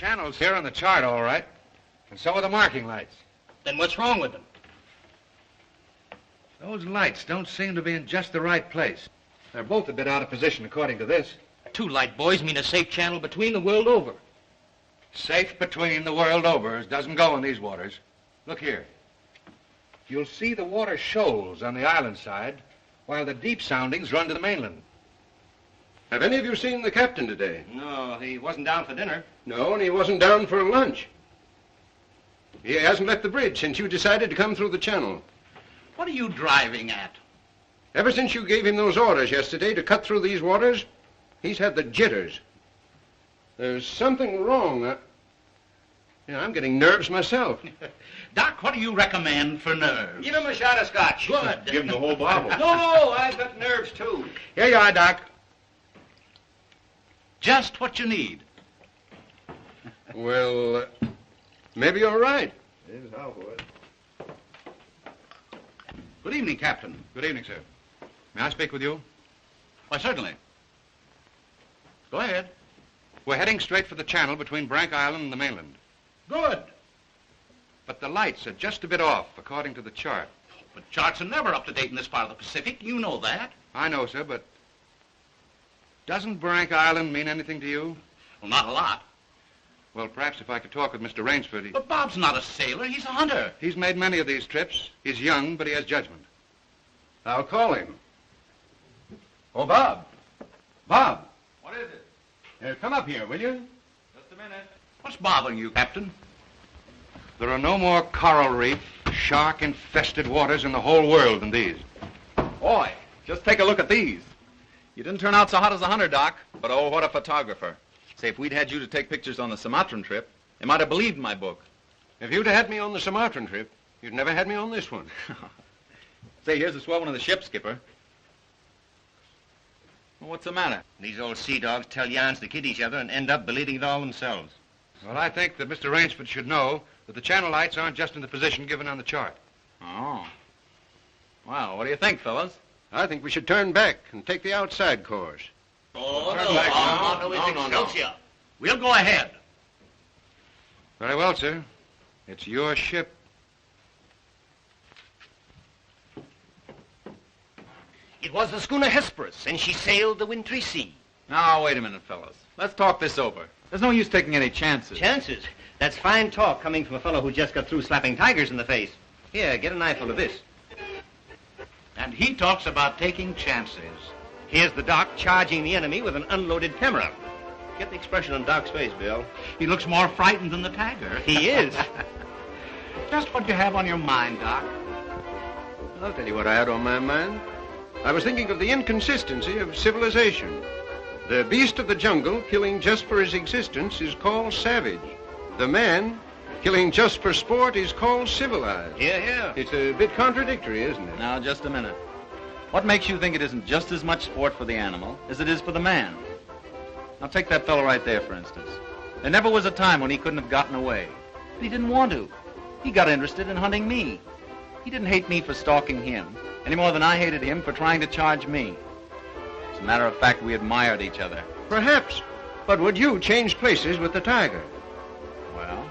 channel's here on the chart, all right. And so are the marking lights. Then what's wrong with them? Those lights don't seem to be in just the right place. They're both a bit out of position, according to this. 2 light buoys mean a safe channel between the world over. Safe between the world over doesn't go in these waters. Look here. You'll see the water shoals on the island side, while the deep soundings run to the mainland. Have any of you seen the captain today? No, he wasn't down for dinner. No, and he wasn't down for lunch. He hasn't left the bridge since you decided to come through the channel. What are you driving at? Ever since you gave him those orders yesterday to cut through these waters, he's had the jitters. There's something wrong. I'm getting nerves myself. Doc, what do you recommend for nerves? Give him a shot of scotch. Good. Give him the whole bottle. No, I've got nerves, too. Here you are, Doc. Just what you need. Well, maybe you're right. Good evening, Captain. Good evening, sir. May I speak with you? Why, certainly. Go ahead. We're heading straight for the channel between Brank Island and the mainland. Good. But the lights are just a bit off, according to the chart. But charts are never up to date in this part of the Pacific. You know that. I know, sir, but doesn't Brank Island mean anything to you? Well, not a lot. Well, perhaps if I could talk with Mr. Rainsford. But Bob's not a sailor. He's a hunter. He's made many of these trips. He's young, but he has judgment. I'll call him. Oh, Bob. Bob. What is it? Come up here, will you? Just a minute. What's bothering you, Captain? There are no more coral reef, shark-infested waters in the whole world than these. Boy, just take a look at these. You didn't turn out so hot as a hunter, Doc, but oh, what a photographer. Say, if we'd had you to take pictures on the Sumatran trip, they might have believed my book. If you'd had me on the Sumatran trip, you'd never had me on this one. Say, here's a swell one of the ship, Skipper. Well, what's the matter? These old sea dogs tell yarns to kid each other and end up believing it all themselves. Well, I think that Mr. Rainsford should know that the channel lights aren't just in the position given on the chart. Oh. Well, what do you think, fellas? I think we should turn back and take the outside course. Oh, Turn back now. no. We'll go ahead. Very well, sir. It's your ship. It was the schooner Hesperus, and she sailed the wintry sea. Now, wait a minute, fellas. Let's talk this over. There's no use taking any chances. Chances? That's fine talk coming from a fellow who just got through slapping tigers in the face. Here, get an eyeful of this. And he talks about taking chances. Here's the Doc charging the enemy with an unloaded camera. Get the expression on Doc's face, Bill. He looks more frightened than the tiger. He is. Just what you have on your mind, Doc. I'll tell you what I had on my mind. I was thinking of the inconsistency of civilization. The beast of the jungle, killing just for his existence, is called savage. The man, killing just for sport, is called civilized. Here. It's a bit contradictory, isn't it? Now, just a minute. What makes you think it isn't just as much sport for the animal as it is for the man? Now, take that fellow right there, for instance. There never was a time when he couldn't have gotten away. But he didn't want to. He got interested in hunting me. He didn't hate me for stalking him, any more than I hated him for trying to charge me. As a matter of fact, we admired each other. Perhaps. But would you change places with the tiger? Well,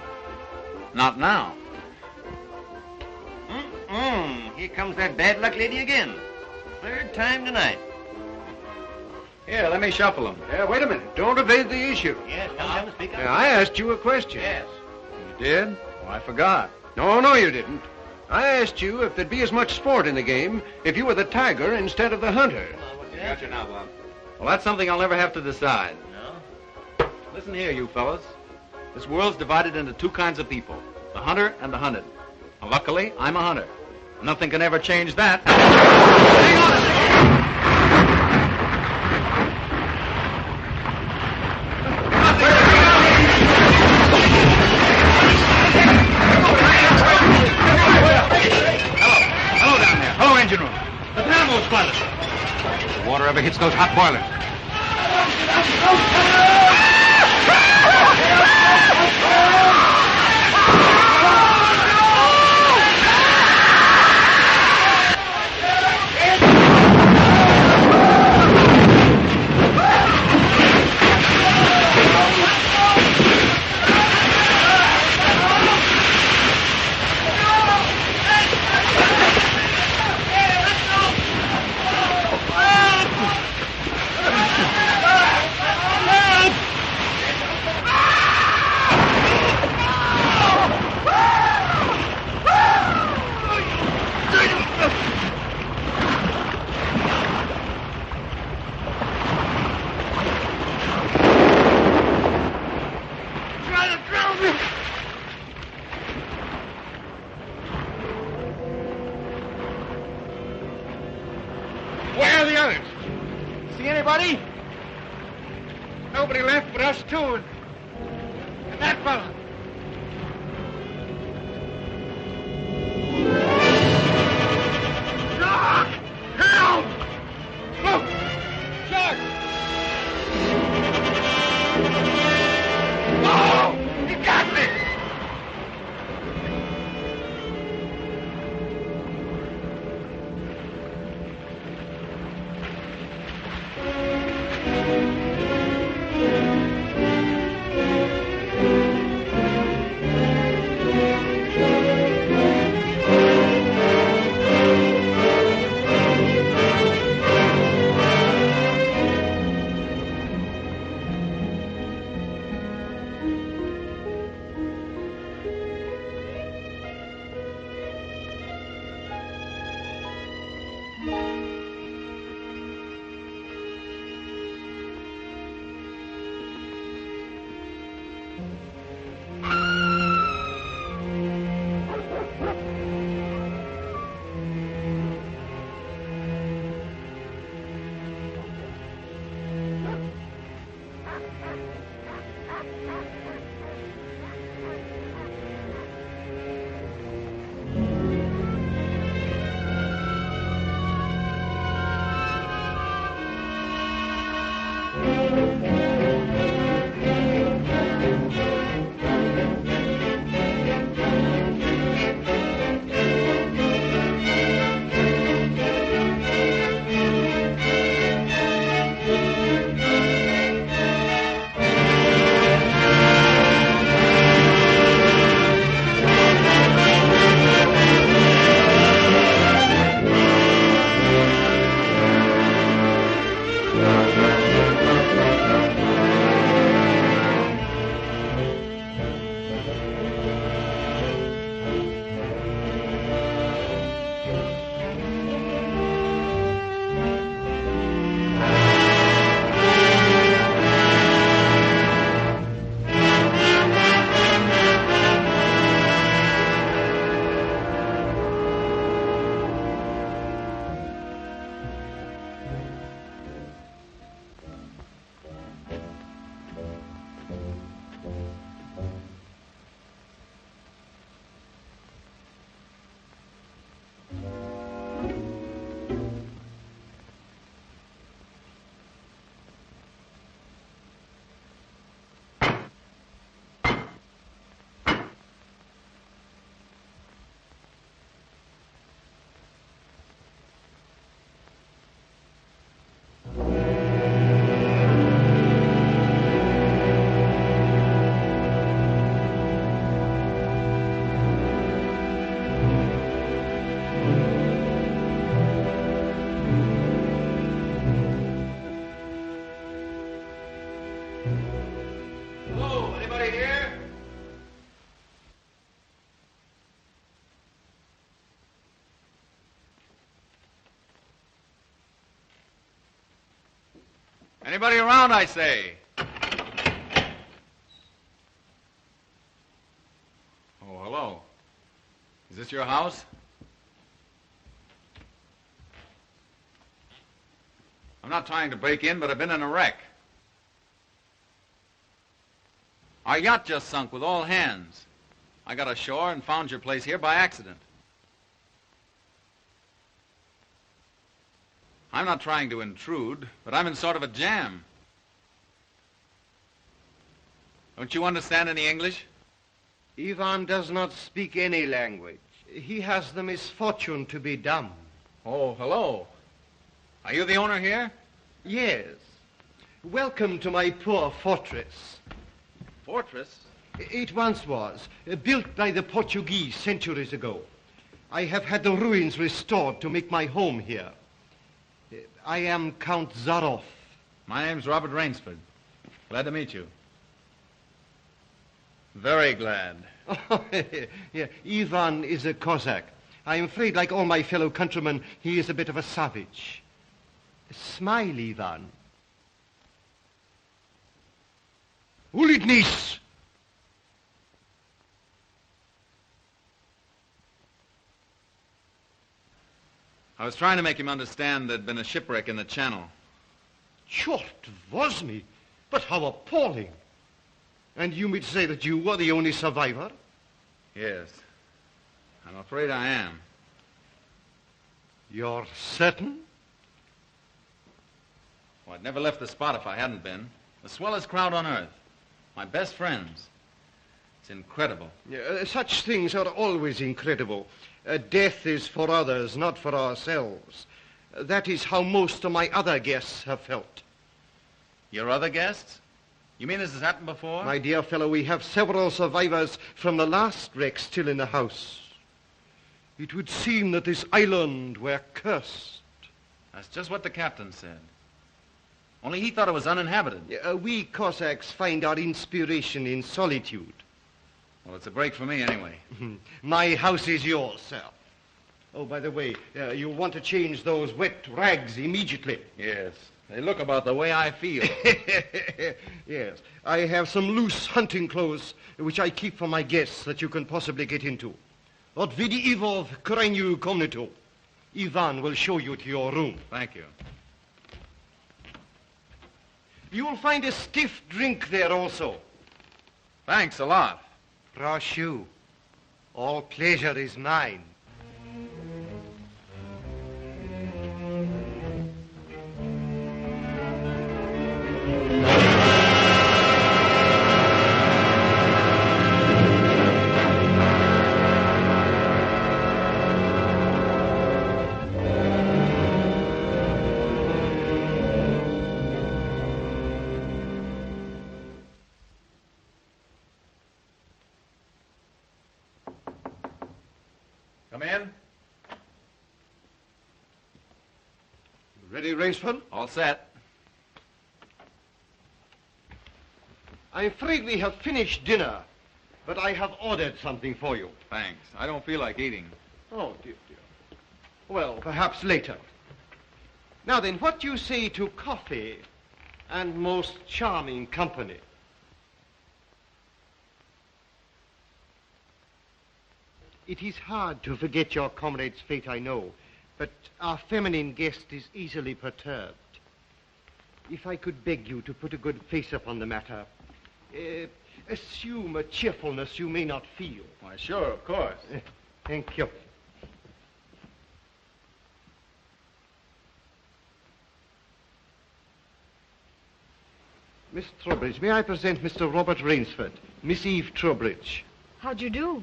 not now. Here comes that bad luck lady again. Third time tonight. Here, let me shuffle him. Wait a minute. Don't evade the issue. Yes, come and speak up. I asked you a question. Yes. You did? Oh, I forgot. No, you didn't. I asked you if there'd be as much sport in the game if you were the tiger instead of the hunter. Got you now, Bob. Well, that's something I'll never have to decide. No? Listen here, you fellas. This world's divided into 2 kinds of people, the hunter and the hunted. Now, luckily, I'm a hunter. Nothing can ever change that. Hang on a second! Hello down there. Hello, engine room. The dynamos, pilot. The water ever hits those hot boilers. anybody? Nobody left but us two and that fella. Doc! Help! Look! Shark! Oh! He got me! Anybody around, I say? Oh, hello. Is this your house? I'm not trying to break in, but I've been in a wreck. Our yacht just sunk with all hands. I got ashore and found your place here by accident. I'm not trying to intrude, but I'm in sort of a jam. Don't you understand any English? Ivan does not speak any language. He has the misfortune to be dumb. Oh, hello. Are you the owner here? Yes. Welcome to my poor fortress. Fortress? It once was, built by the Portuguese centuries ago. I have had the ruins restored to make my home here. I am Count Zaroff. My name's Robert Rainsford. Glad to meet you. Very glad. Yeah, Ivan is a Cossack. I'm afraid, like all my fellow countrymen, he is a bit of a savage. Smile, Ivan. Ulitnis! I was trying to make him understand there'd been a shipwreck in the channel. Short was me, but how appalling. And you mean to say that you were the only survivor? Yes. I'm afraid I am. You're certain? Well, I'd never left the spot if I hadn't been. The swellest crowd on earth. My best friends. It's incredible. Such things are always incredible. Death is for others, not for ourselves. That is how most of my other guests have felt. Your other guests? You mean this has happened before? My dear fellow, we have several survivors from the last wreck still in the house. It would seem that this island were cursed. That's just what the captain said. Only he thought it was uninhabited. We Cossacks find our inspiration in solitude. Well, it's a break for me anyway. My house is yours, sir. Oh, by the way, you'll want to change those wet rags immediately. Yes. They look about the way I feel. Yes. I have some loose hunting clothes which I keep for my guests that you can possibly get into. Od vidivov krajnyu komnatu. Ivan will show you to your room. Thank you. You'll find a stiff drink there also. Thanks a lot. Proшу. All pleasure is mine. Come in. Ready, Rainsford? All set. I'm afraid we have finished dinner, but I have ordered something for you. Thanks. I don't feel like eating. Oh, dear, dear. Well, perhaps later. Now then, what do you say to coffee and most charming company? It is hard to forget your comrade's fate, I know, but our feminine guest is easily perturbed. If I could beg you to put a good face upon the matter, assume a cheerfulness you may not feel. Why, sure, of course. Thank you. Miss Trowbridge, may I present Mr. Robert Rainsford, Miss Eve Trowbridge, How'd you do?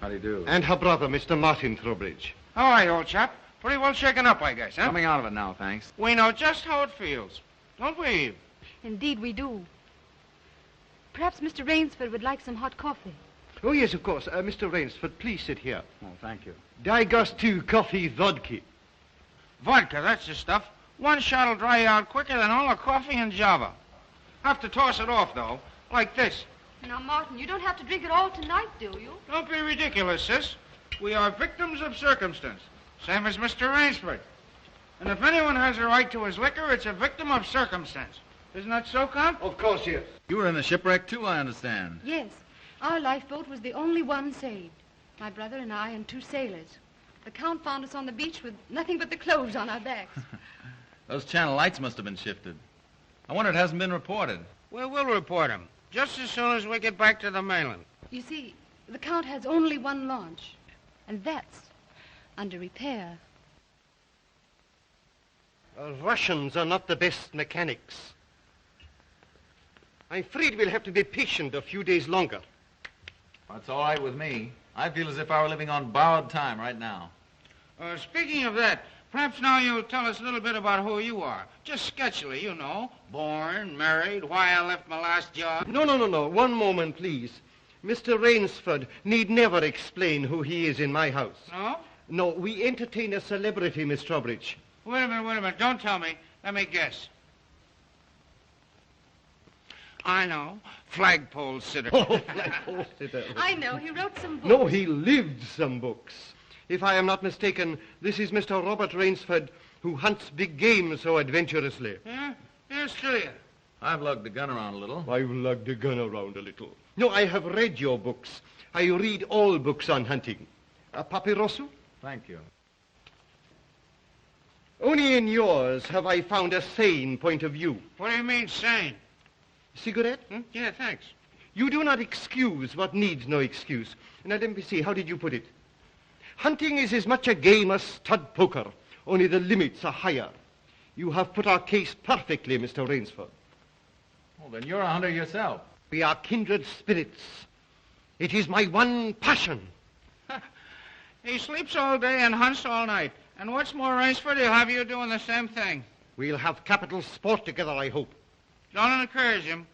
How do you do? and her brother, Mr. Martin Trowbridge. All right, old chap. Pretty well shaken up, I guess, huh? Coming out of it now, thanks. We know just how it feels. Don't we, Eve? Indeed, we do. Perhaps Mr. Rainsford would like some hot coffee. Oh, yes, of course. Mr. Rainsford, please sit here. Oh, thank you. Daj gostu coffee vodka. Vodka, that's the stuff. One shot'll dry you out quicker than all the coffee in Java. Have to toss it off, though, like this. Now, Martin, you don't have to drink it all tonight, do you? Don't be ridiculous, sis. We are victims of circumstance, same as Mr. Rainsford. And if anyone has a right to his liquor, it's a victim of circumstance. Isn't that so, Count? Of course, yes. You were in the shipwreck, too, I understand. Yes. Our lifeboat was the only one saved. My brother and I and 2 sailors. The Count found us on the beach with nothing but the clothes on our backs. Those channel lights must have been shifted. I wonder it hasn't been reported. We will report him, just as soon as we get back to the mainland. You see, the Count has only one launch, and that's under repair. Russians are not the best mechanics. I'm afraid we'll have to be patient a few days longer. That's all right with me. I feel as if I were living on borrowed time right now. Speaking of that, perhaps now you'll tell us a little bit about who you are. Just sketchily, you know. Born, married, why I left my last job. No. One moment, please. Mr. Rainsford need never explain who he is in my house. No? No, we entertain a celebrity, Miss Trowbridge. Wait a minute. Don't tell me. Let me guess. I know. Flagpole sitter. Oh, flagpole sitter. I know. He wrote some books. No, he lived some books. If I am not mistaken, this is Mr. Robert Rainsford, who hunts big game so adventurously. Yeah? Yes, do you? I've lugged the gun around a little. I've lugged the gun around a little. No, I have read your books. I read all books on hunting. Papirosu? Thank you. Only in yours have I found a sane point of view. What do you mean, sane? Cigarette? Yeah, thanks. You do not excuse what needs no excuse. Now, let me see, how did you put it? Hunting is as much a game as stud poker, only the limits are higher. You have put our case perfectly, Mr. Rainsford. Well, then you're a hunter yourself. We are kindred spirits. It is my one passion. He sleeps all day and hunts all night. And what's more, Rainsford, he'll have you doing the same thing. We'll have capital sport together, I hope. Don't encourage him.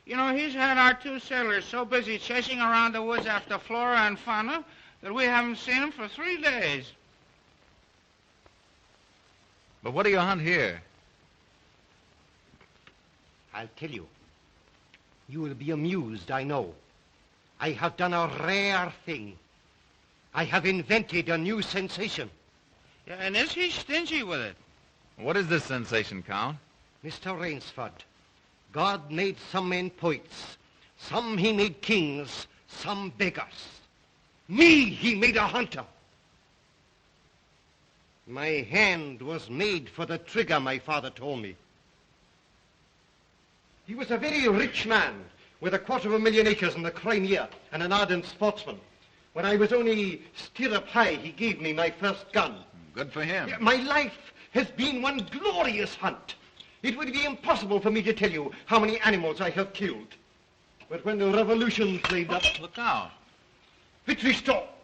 You know, he's had our 2 sailors so busy chasing around the woods after flora and fauna that we haven't seen him for 3 days. But what do you hunt here? I'll tell you. You will be amused, I know. I have done a rare thing. I have invented a new sensation. Yeah, and is he stingy with it? What is this sensation, Count? Mr. Rainsford, God made some men poets. Some he made kings, some beggars. Me he made a hunter. My hand was made for the trigger, my father told me. He was a very rich man with 250,000 acres in the Crimea and an ardent sportsman. When I was only stirrup high, he gave me my first gun. Good for him. My life has been one glorious hunt. It would be impossible for me to tell you how many animals I have killed. But when the revolution flamed up... Look out. Victory stop!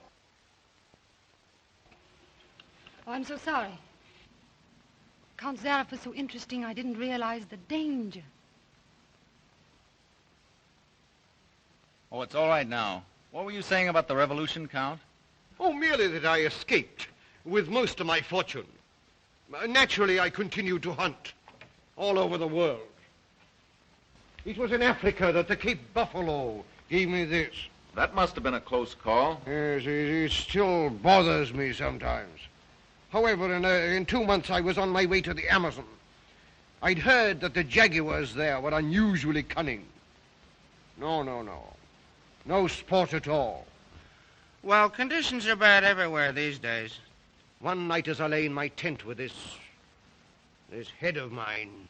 Oh, I'm so sorry. Count Zaroff was so interesting, I didn't realize the danger. Oh, it's all right now. What were you saying about the revolution, Count? Oh, merely that I escaped with most of my fortune. Naturally, I continued to hunt all over the world. It was in Africa that the Cape Buffalo gave me this. That must have been a close call. Yes, it still bothers me sometimes. However, in 2 months, I was on my way to the Amazon. I'd heard that the jaguars there were unusually cunning. No. No sport at all. Well, conditions are bad everywhere these days. One night as I lay in my tent with this head of mine,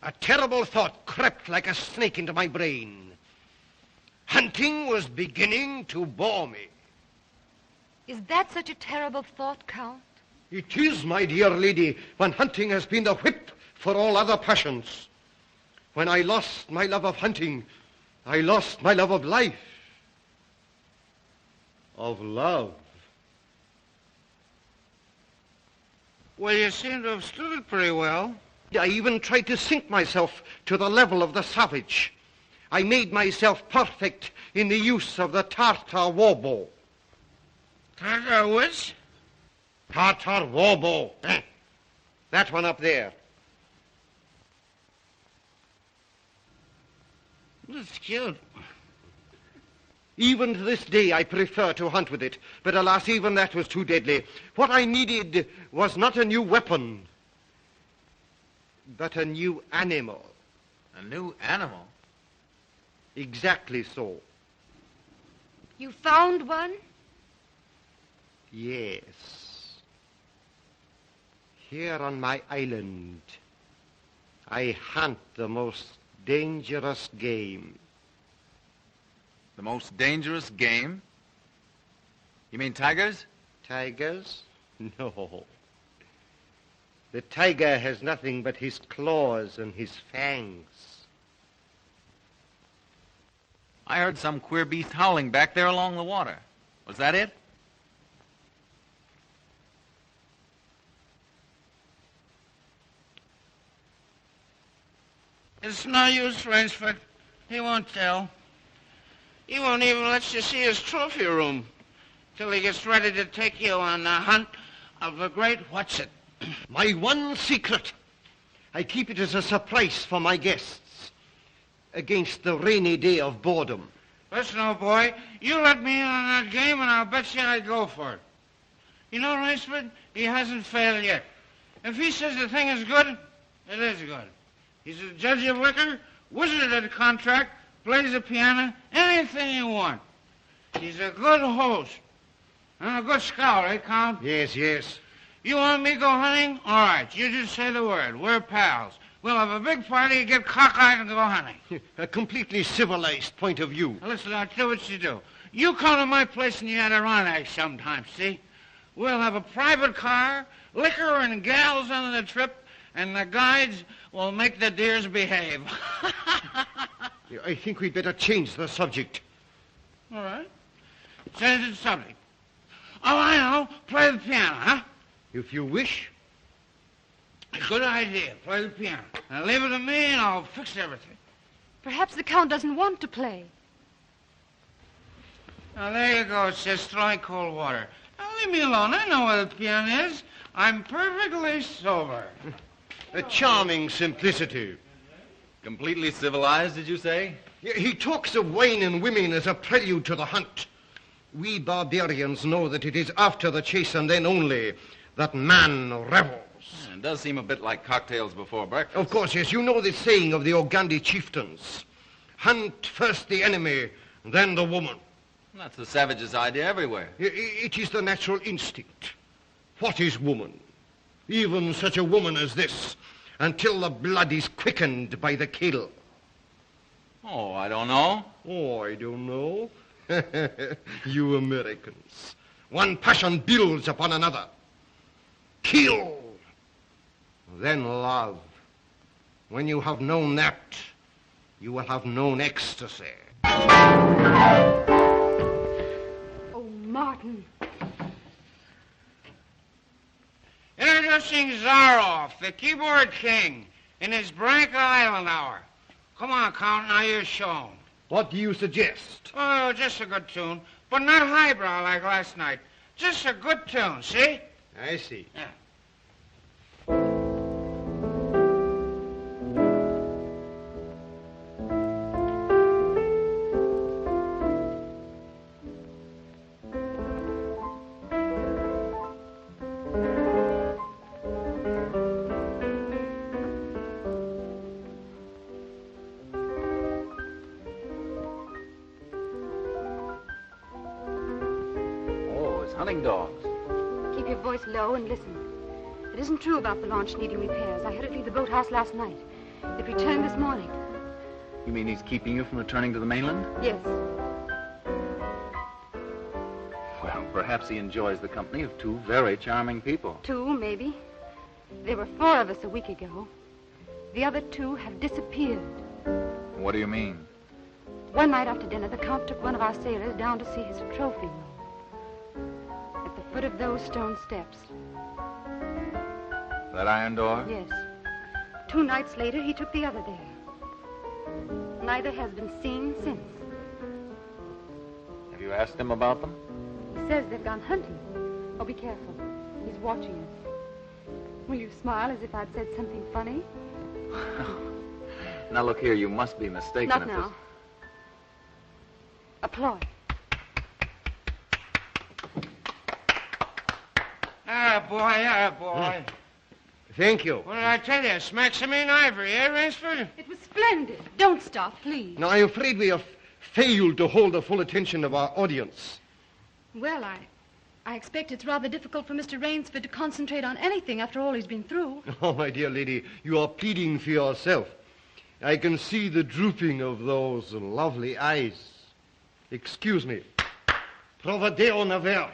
a terrible thought crept like a snake into my brain. Hunting was beginning to bore me. Is that such a terrible thought, Count? It is, my dear lady, when hunting has been the whip for all other passions. When I lost my love of hunting, I lost my love of life. Of love. Well, you seem to have stood it pretty well. I even tried to sink myself to the level of the savage. I made myself perfect in the use of the Tartar war bow. Tartar which? Tartar war bow. That one up there. That's cute. Even to this day, I prefer to hunt with it. But alas, even that was too deadly. What I needed was not a new weapon, but a new animal. A new animal? Exactly so. You found one? Yes. Here on my island, I hunt the most dangerous game. The most dangerous game? You mean tigers? Tigers? No. The tiger has nothing but his claws and his fangs. I heard some queer beast howling back there along the water. Was that it? It's no use, Rainsford. He won't tell. He won't even let you see his trophy room till he gets ready to take you on the hunt of the great what's-it. My one secret. I keep it as a surprise for my guests against the rainy day of boredom. Listen, old boy, you let me in on that game and I'll bet you I'd go for it. You know, Rainsford, he hasn't failed yet. If he says the thing is good, it is good. He's a judge of liquor, wizard at a contract, plays the piano, anything you want. He's a good host. And a good scout, eh, Count? Yes. You want me to go hunting? All right, you just say the word. We're pals. We'll have a big party, get cockeyed, and go hunting. A completely civilized point of view. Now, listen, I'll tell you what you do. You come to my place in the Adirondack sometime, see? We'll have a private car, liquor and gals on the trip, and the guides will make the deers behave. I think we'd better change the subject. All right. Change the subject. Oh, I know. Play the piano, huh? If you wish. Good idea. Play the piano. Now leave it to me and I'll fix everything. Perhaps the Count doesn't want to play. Now there you go, sis. Throwing cold water. Now leave me alone. I know where the piano is. I'm perfectly sober. A charming simplicity. Completely civilized, did you say? He talks of wine and women as a prelude to the hunt. We barbarians know that it is after the chase and then only that man revels. It does seem a bit like cocktails before breakfast. Of course, yes. You know the saying of the Ogandi chieftains. Hunt first the enemy, then the woman. That's the savage's idea everywhere. It is the natural instinct. What is woman? Even such a woman as this, until the blood is quickened by the kill. Oh, I don't know. Oh, I don't know. You Americans. One passion builds upon another. Kill. Then love. When you have known that, you will have known ecstasy. Oh, Martin. Introducing Zaroff, the keyboard king, in his Branca Island hour. Come on, Count, now you're shown. What do you suggest? Oh, just a good tune, but not highbrow like last night. Just a good tune, see? I see. Yeah. Hunting dogs. Keep your voice low and listen. It isn't true about the launch needing repairs. I had it leave the boathouse last night. It returned this morning. You mean he's keeping you from returning to the mainland? Yes. Well, perhaps he enjoys the company of two very charming people. Two, maybe. There were 4 of us a week ago. The other 2 have disappeared. What do you mean? One night after dinner, the Count took one of our sailors down to see his trophy room. At the foot of those stone steps. That iron door? Yes. 2 nights later, he took the other there. Neither has been seen since. Have you asked him about them? He says they've gone hunting. Oh, be careful. He's watching us. Will you smile as if I'd said something funny? Now, look here, you must be mistaken. Not now. Applaud. Boy. Thank you. What did I tell you? Smack some in ivory, eh, Rainsford? It was splendid. Don't stop, please. Now, I'm afraid we have failed to hold the full attention of our audience. Well, I expect it's rather difficult for Mr. Rainsford to concentrate on anything after all he's been through. Oh, my dear lady, you are pleading for yourself. I can see the drooping of those lovely eyes. Excuse me. Provadeo naver.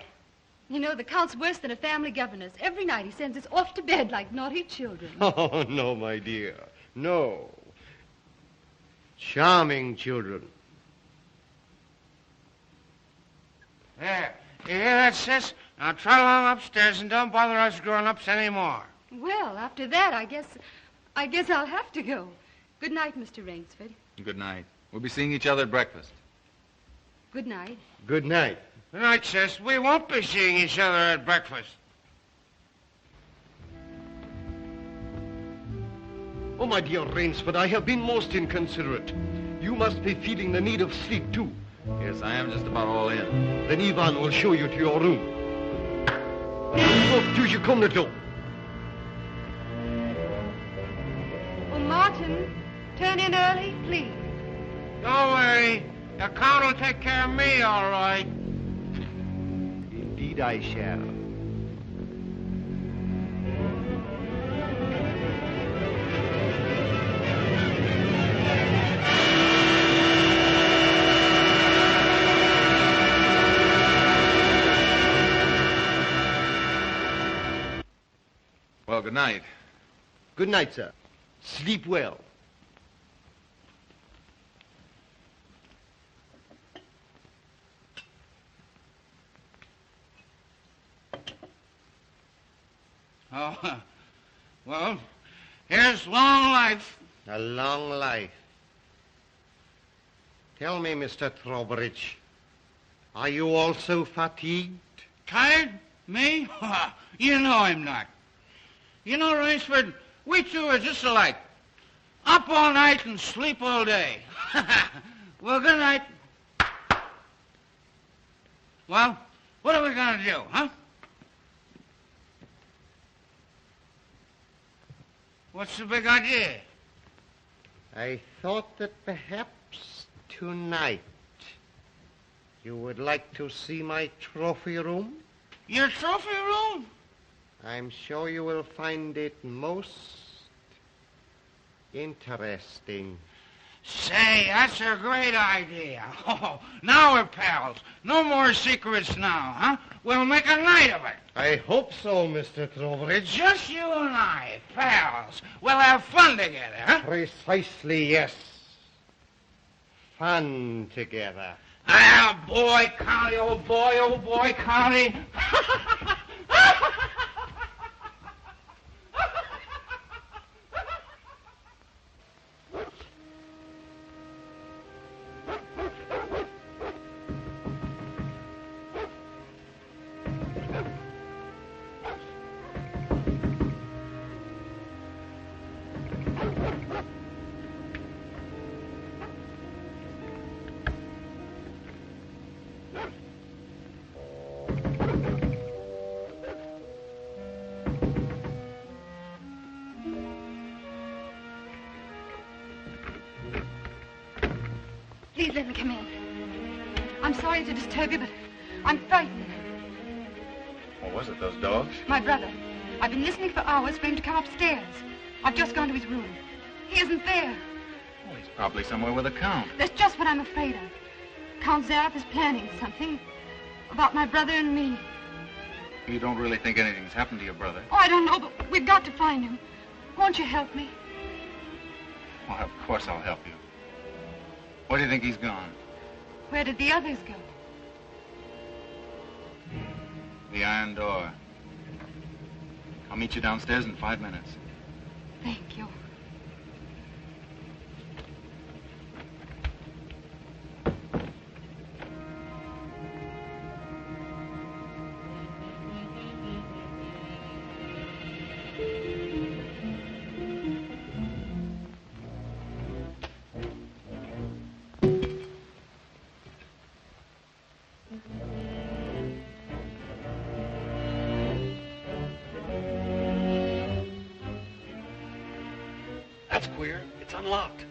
You know, the Count's worse than a family governess. Every night he sends us off to bed like naughty children. Oh, no, my dear. No. Charming children. There. You hear that, sis? Now trot along upstairs and don't bother us grown-ups anymore. Well, after that, I guess I'll have to go. Good night, Mr. Rainsford. Good night. We'll be seeing each other at breakfast. Good night. Good night. Good night, sis. We won't be seeing each other at breakfast. Oh, my dear Rainsford, I have been most inconsiderate. You must be feeling the need of sleep, too. Yes, I am just about all in. Then Ivan will show you to your room. Oh, do you come the door? Oh, Martin, turn in early, please. Don't worry. The Count will take care of me, all right. Indeed I shall. good night. Good night, sir. Sleep well. Oh, well, here's long life. A long life. Tell me, Mr. Trowbridge, are you also fatigued? Tired? Me? You know I'm not. You know, Rainsford, we two are just alike. Up all night and sleep all day. Well, good night. Well, what are we going to do, huh? What's the big idea? I thought that perhaps tonight you would like to see my trophy room. Your trophy room? I'm sure you will find it most interesting. Say, that's a great idea. Oh, now we're pals. No more secrets now, huh? We'll make a night of it. I hope so, Mr. Trowbridge. Just you and I, pals. We'll have fun together, huh? Precisely, yes. Fun together. Ah, boy, Connie, oh boy, Connie. Please let me come in. I'm sorry to disturb you, but I'm frightened. What was it, those dogs? My brother. I've been listening for hours for him to come upstairs. I've just gone to his room. He isn't there. Oh, he's probably somewhere with the Count. That's just what I'm afraid of. Count Zaroff is planning something about my brother and me. You don't really think anything's happened to your brother? Oh, I don't know, but we've got to find him. Won't you help me? Well, of course I'll help you. Where do you think he's gone? Where did the others go? The iron door. I'll meet you downstairs in 5 minutes. Thank you. That's queer. It's unlocked.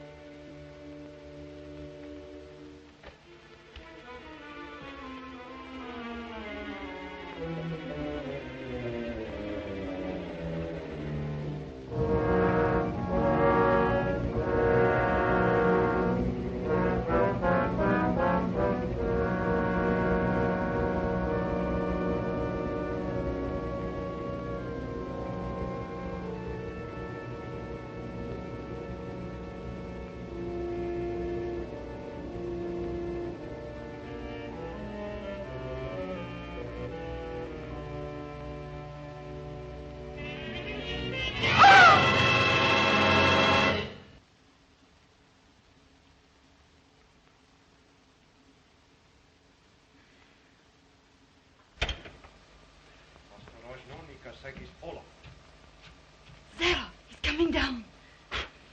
Zaroff, he's coming down.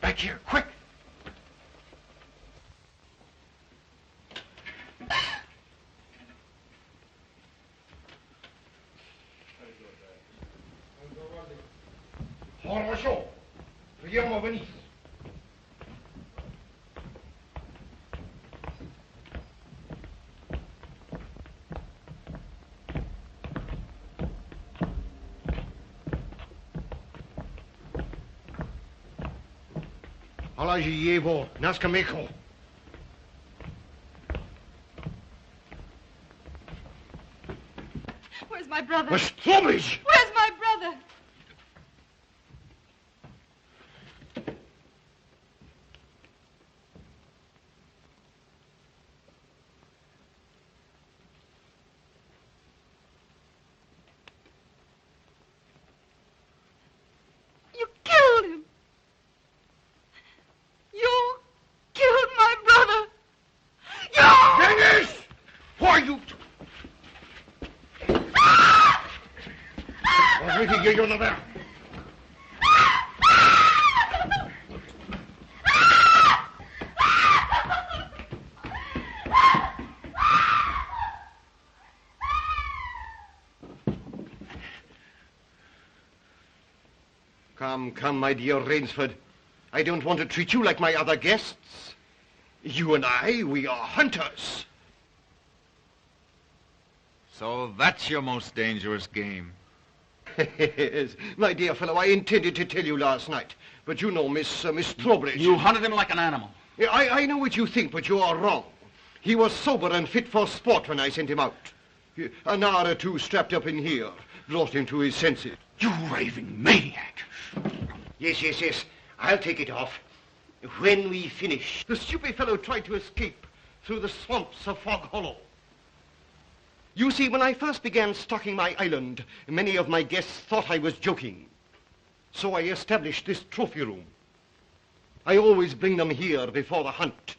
Back here, quick. Хорошо. Приема вниз. Положи его на скамейку. Where's my brother? Trowbridge! Where's my brother? was waiting here, you're not there. Come, my dear Rainsford. I don't want to treat you like my other guests. You and I, we are hunters. So that's your most dangerous game. Yes, my dear fellow, I intended to tell you last night. But you know, Miss Trowbridge... You hunted him like an animal. I know what you think, but you are wrong. He was sober and fit for sport when I sent him out. An hour or two strapped up in here brought him to his senses. You raving maniac. Yes. I'll take it off. When we finish. The stupid fellow tried to escape through the swamps of Fog Hollow. You see, when I first began stocking my island, many of my guests thought I was joking. So I established this trophy room. I always bring them here before the hunt.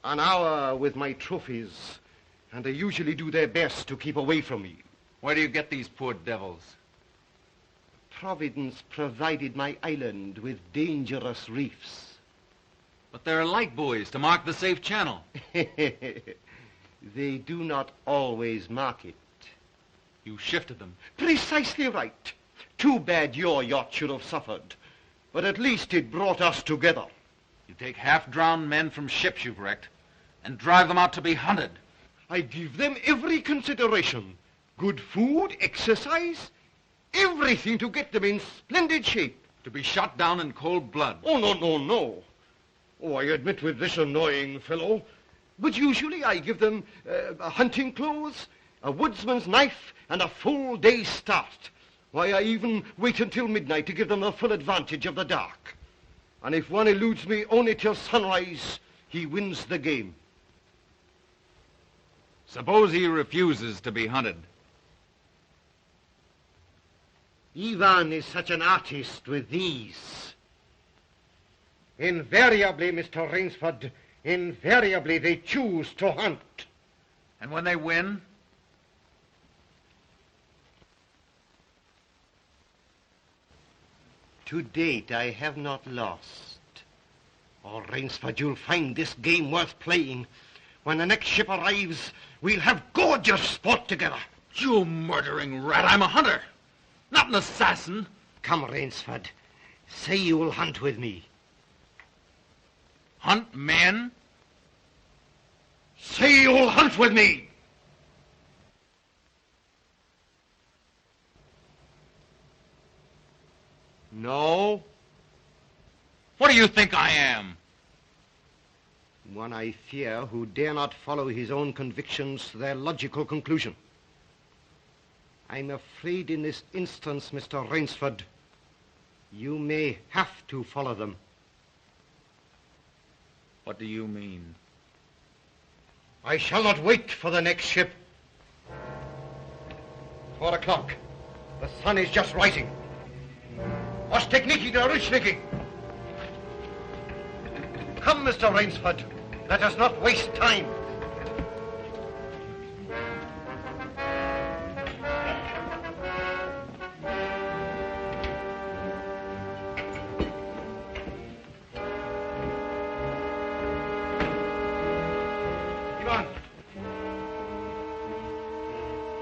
An hour with my trophies, and they usually do their best to keep away from me. Where do you get these poor devils? Providence provided my island with dangerous reefs. But there are light buoys to mark the safe channel. They do not always mark it. You shifted them. Precisely right. Too bad your yacht should have suffered. But at least it brought us together. You take half-drowned men from ships you've wrecked and drive them out to be hunted. I give them every consideration. Good food, exercise, everything to get them in splendid shape. To be shot down in cold blood. Oh, no. Oh, I admit with this annoying fellow. But usually I give them hunting clothes, a woodsman's knife, and a full day's start. Why, I even wait until midnight to give them the full advantage of the dark. And if one eludes me only till sunrise, he wins the game. Suppose he refuses to be hunted. Ivan is such an artist with these. Invariably, Mr. Rainsford, invariably they choose to hunt. And when they win? To date, I have not lost. Oh, Rainsford, you'll find this game worth playing. When the next ship arrives, we'll have gorgeous sport together. You murdering rat, I'm a hunter, not an assassin. Come, Rainsford, say you will hunt with me. Hunt men? Say you'll hunt with me! No? What do you think I am? One I fear who dare not follow his own convictions to their logical conclusion. I'm afraid in this instance, Mr. Rainsford, you may have to follow them. What do you mean? I shall not wait for the next ship. 4 o'clock. The sun is just rising. Was technique der Rutschnicke? Come, Mr. Rainsford. Let us not waste time. Ivan.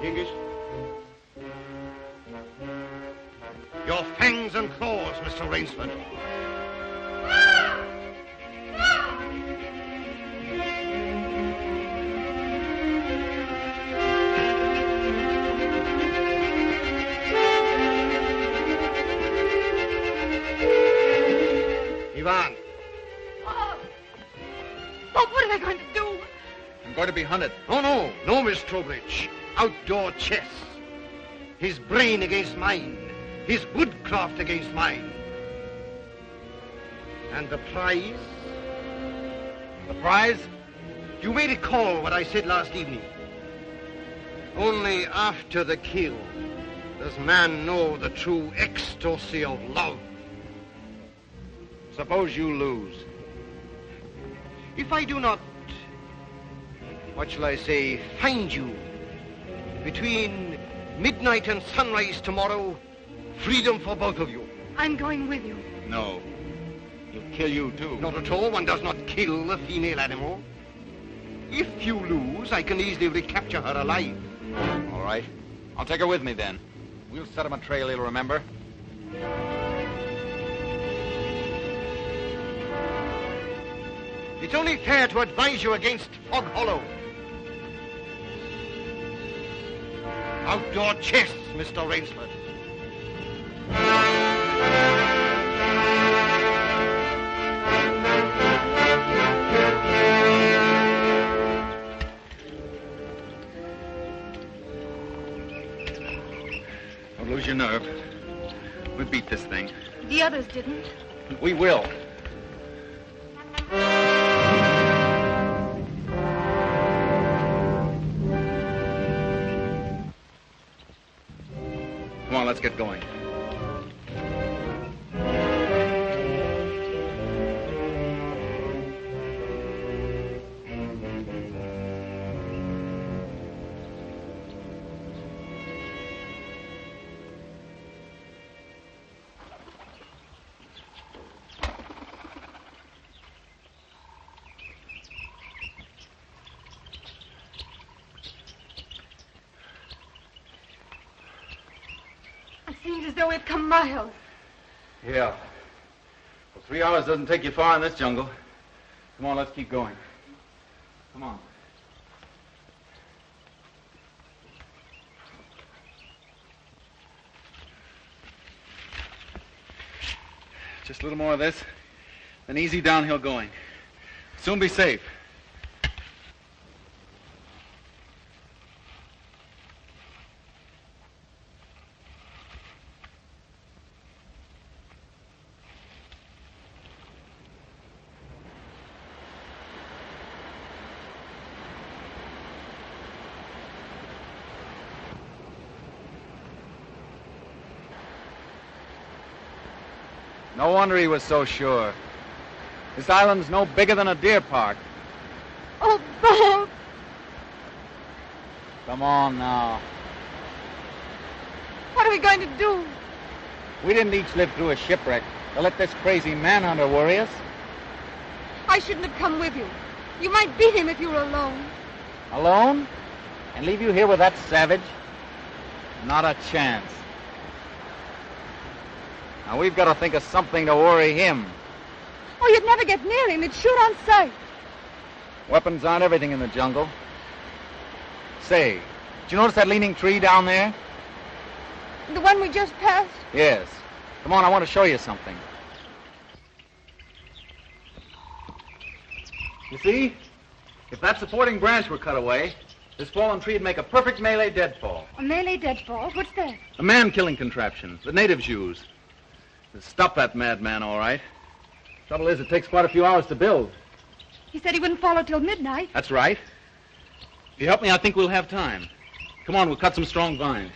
English. Your fangs and claws, Mr. Rainsford. Ivan. Oh, what are they going to do? I'm going to be hunted. No, Miss Trowbridge. Outdoor chess. His brain against mine. His woodcraft against mine. And the prize? The prize? You may recall what I said last evening. Only after the kill does man know the true ecstasy of love. Suppose you lose. If I do not, what shall I say, find you between Midnight and sunrise tomorrow. Freedom for both of you. I'm going with you. No. He'll kill you, too. Not at all. One does not kill a female animal. If you lose, I can easily recapture her alive. All right. I'll take her with me, then. We'll set him a trail he'll remember. It's only fair to advise you against Fog Hollow. Outdoor chests, Mr. Rainsford. Don't lose your nerve. We'll beat this thing. The others didn't. We will. Come on, let's get going. It seems as though we've come miles. Yeah. Well, 3 hours doesn't take you far in this jungle. Come on, let's keep going. Come on. Just a little more of this, then easy downhill going. Soon be safe. No wonder he was so sure. This island's no bigger than a deer park. Oh, Bob! Come on now. What are we going to do? We didn't each live through a shipwreck to let this crazy manhunter worry us. I shouldn't have come with you. You might beat him if you were alone. Alone? And leave you here with that savage? Not a chance. Now, we've got to think of something to worry him. Oh, you'd never get near him. He'd shoot on sight. Weapons aren't everything in the jungle. Say, did you notice that leaning tree down there? The one we just passed? Yes. Come on, I want to show you something. You see? If that supporting branch were cut away, this fallen tree would make a perfect melee deadfall. A melee deadfall? What's that? A man-killing contraption the natives use. To stop that madman, all right. Trouble is, it takes quite a few hours to build. He said he wouldn't follow till midnight. That's right. If you help me, I think we'll have time. Come on, we'll cut some strong vines.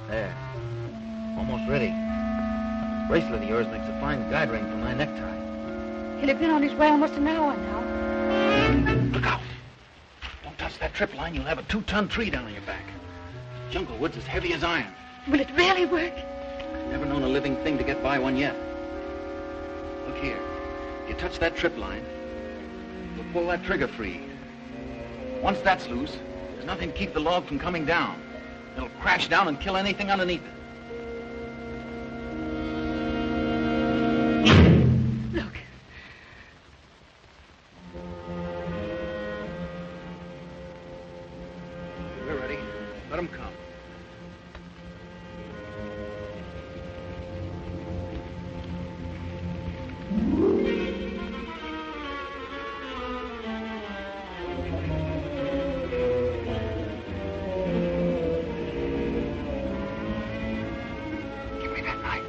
There. Almost ready. Bracelet of yours makes a fine guide ring for my necktie. He'll have been on his way almost an hour now. Look out. Don't touch that trip line. You'll have a 2-ton tree down on your back. Jungle wood's as heavy as iron. Will it really work? Never known a living thing to get by one yet. Look here. If you touch that trip line, you'll pull that trigger free. Once that's loose, there's nothing to keep the log from coming down. It'll crash down and kill anything underneath it. Look. We're ready. Let them come. Give me that knife.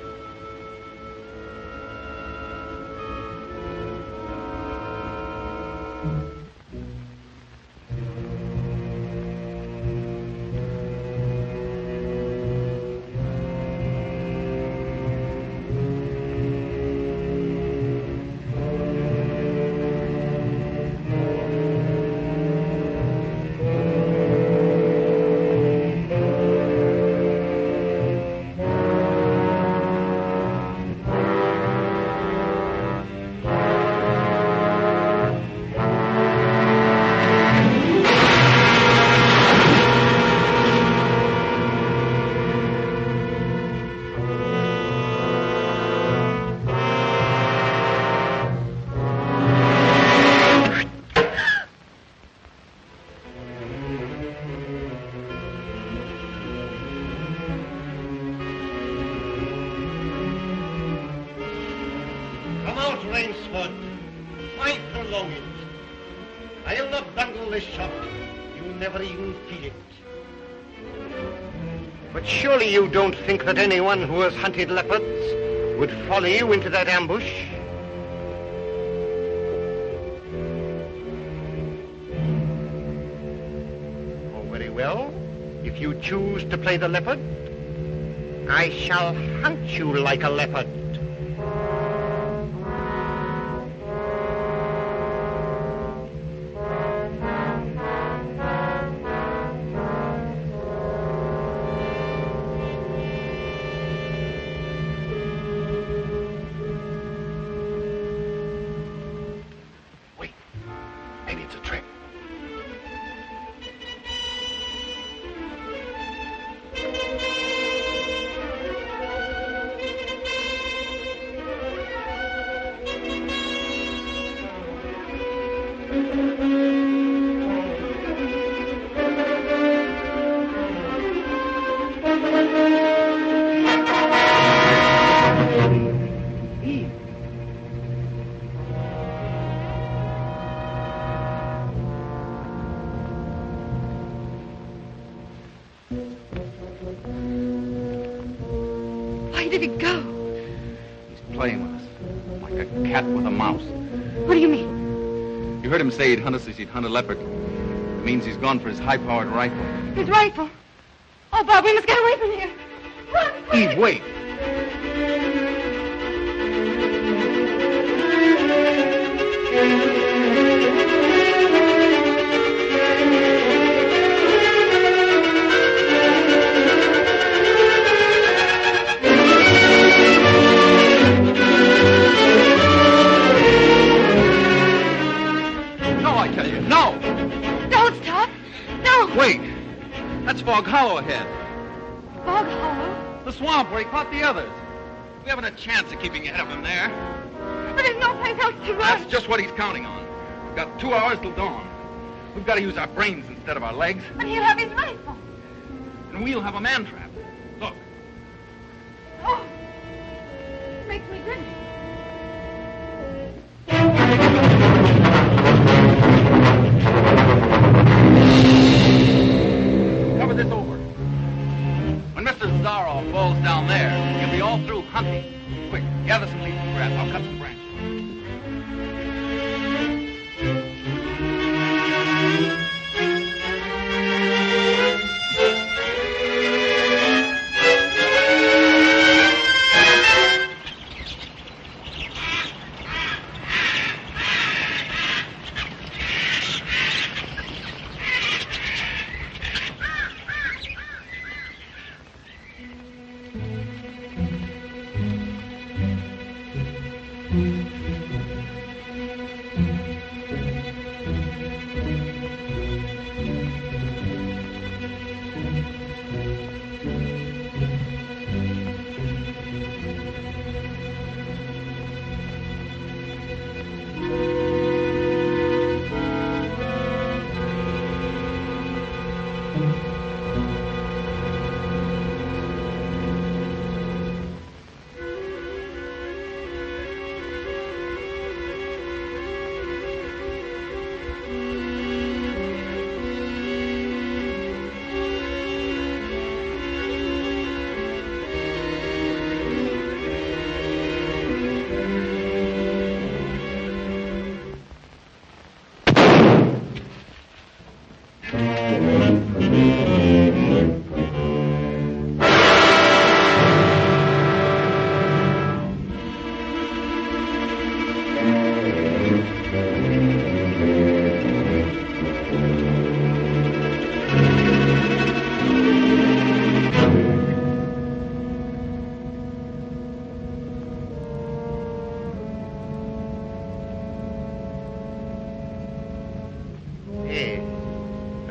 Rainsford. Why prolong it? I'll not bungle this shot. You'll never even feel it. But surely you don't think that anyone who has hunted leopards would follow you into that ambush? Oh, very well. If you choose to play the leopard, I shall hunt you like a leopard. Where did he go? He's playing with us, like a cat with a mouse. What do you mean? You heard him say he'd hunt us as he'd hunt a leopard. It means he's gone for his high-powered rifle. His rifle. Oh, Bob, we must get away from here. Run, quick. Eve, wait. No, I tell you, no! Don't stop. No. Wait! That's Fog Hollow ahead. Fog Hollow? The swamp where he caught the others. We haven't a chance of keeping ahead of him there. But there's no place else to run. That's just what he's counting on. We've got 2 hours till dawn. We've got to use our brains instead of our legs. But he'll have his rifle. And we'll have a man trap. Look. Oh. Makes me grin. Cover this over. When Mr. Zarov falls down there, he'll be all through hunting. Quick, gather some leaves and grass. I'll cut some branches.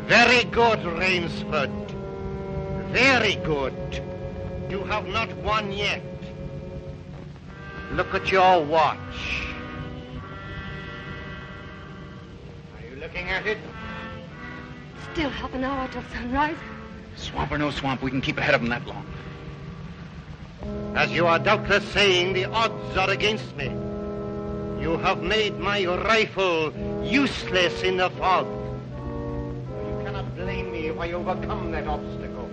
Very good, Rainsford. Very good. You have not won yet. Look at your watch. Are you looking at it? Still half an hour till sunrise. Swamp or no swamp, we can keep ahead of him that long. As you are doubtless saying, the odds are against me. You have made my rifle useless in the fog. You cannot blame me if I overcome that obstacle.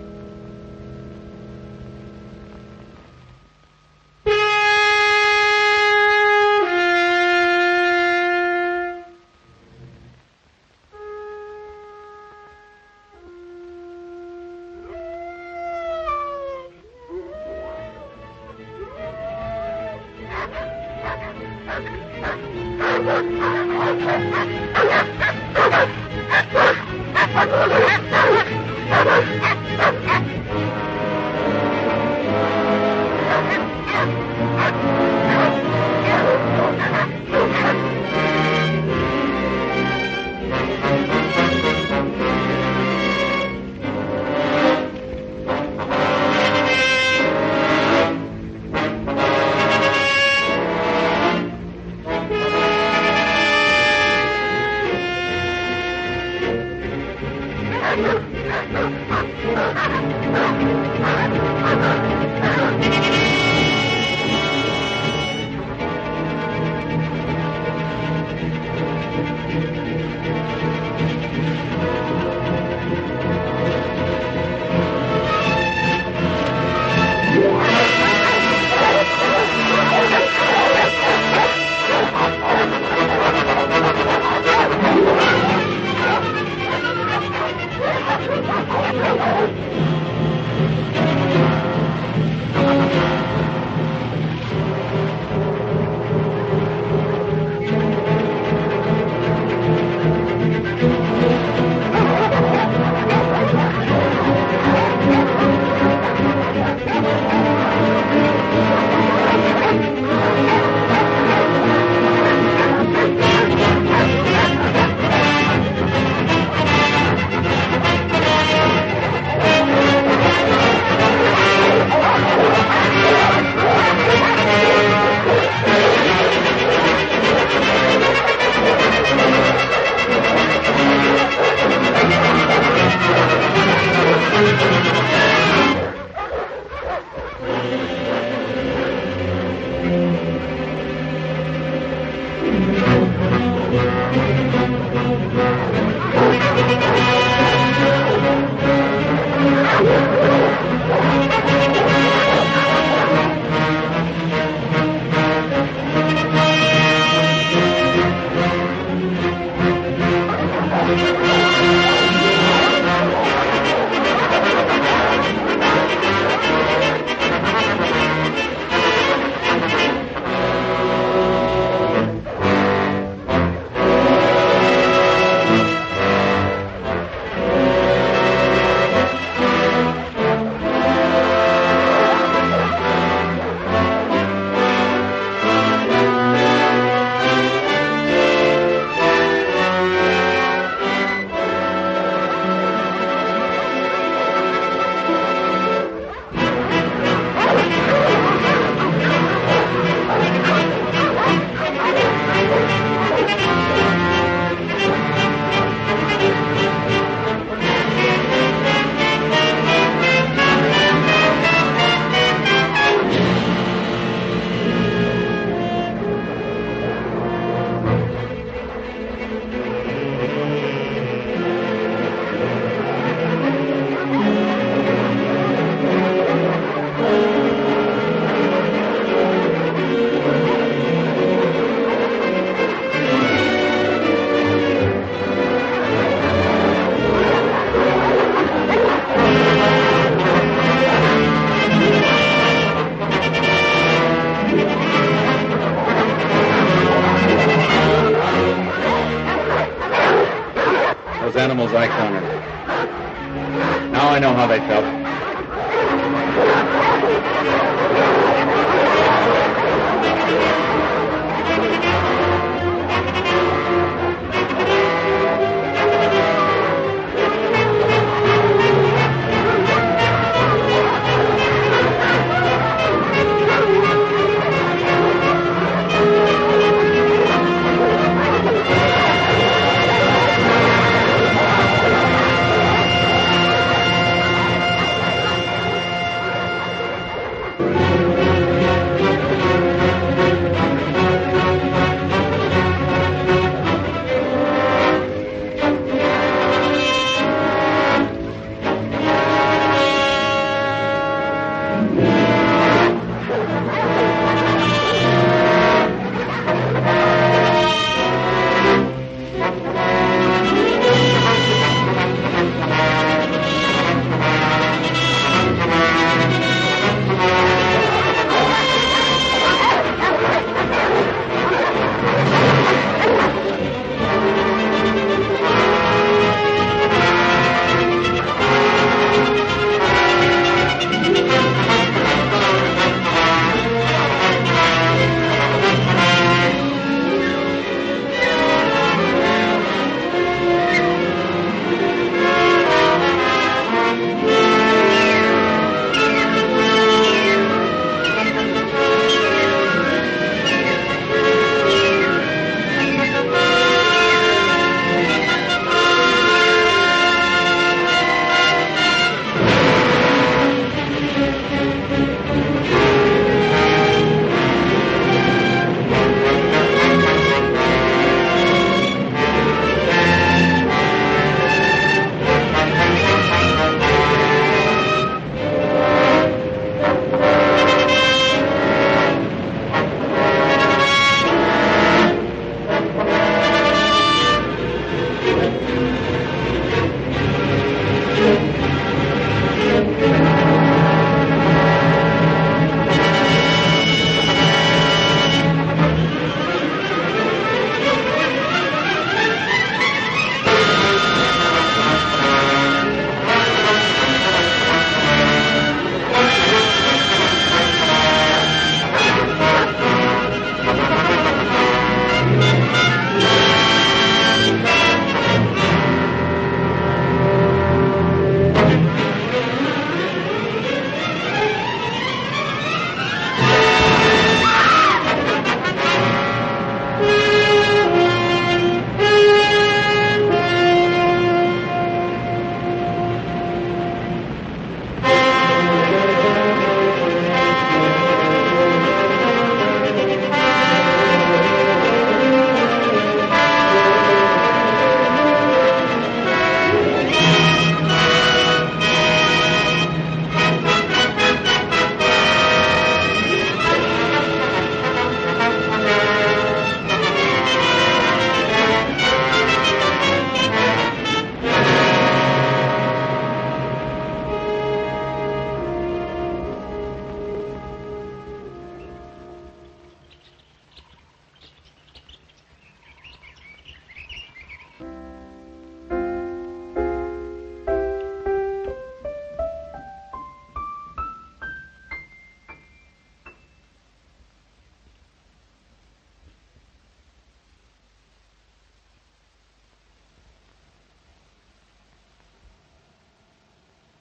Animals I cornered. Now I know how they felt.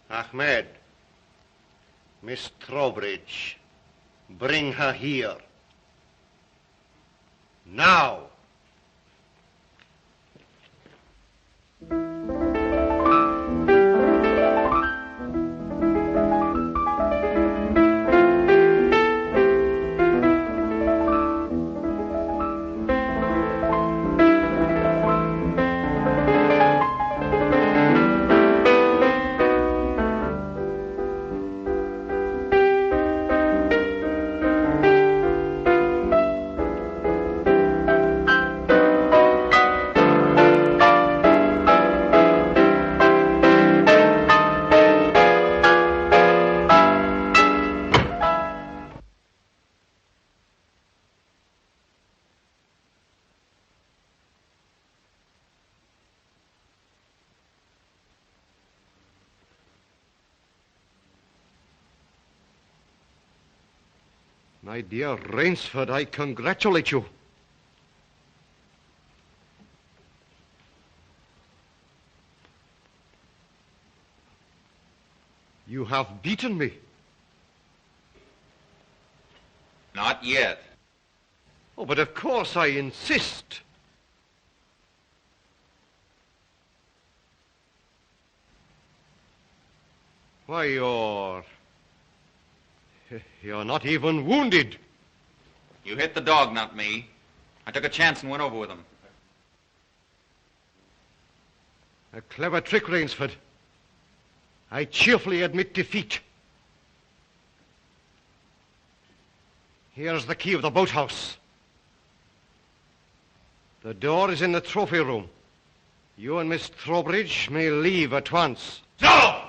Ahmed, Miss Trowbridge, bring her here. Now. My dear Rainsford, I congratulate you. You have beaten me. Not yet. Oh, but of course I insist. Why, you're not even wounded. You hit the dog, not me. I took a chance and went over with him. A clever trick, Rainsford. I cheerfully admit defeat. Here's the key of the boathouse. The door is in the trophy room. You and Miss Trowbridge may leave at once. No!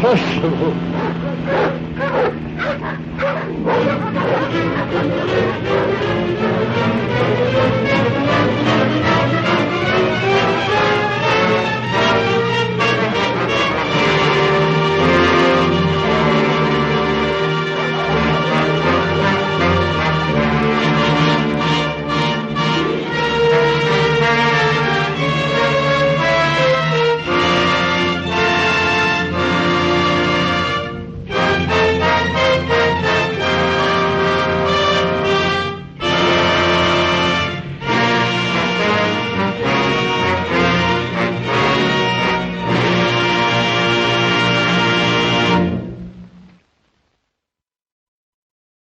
Impossible.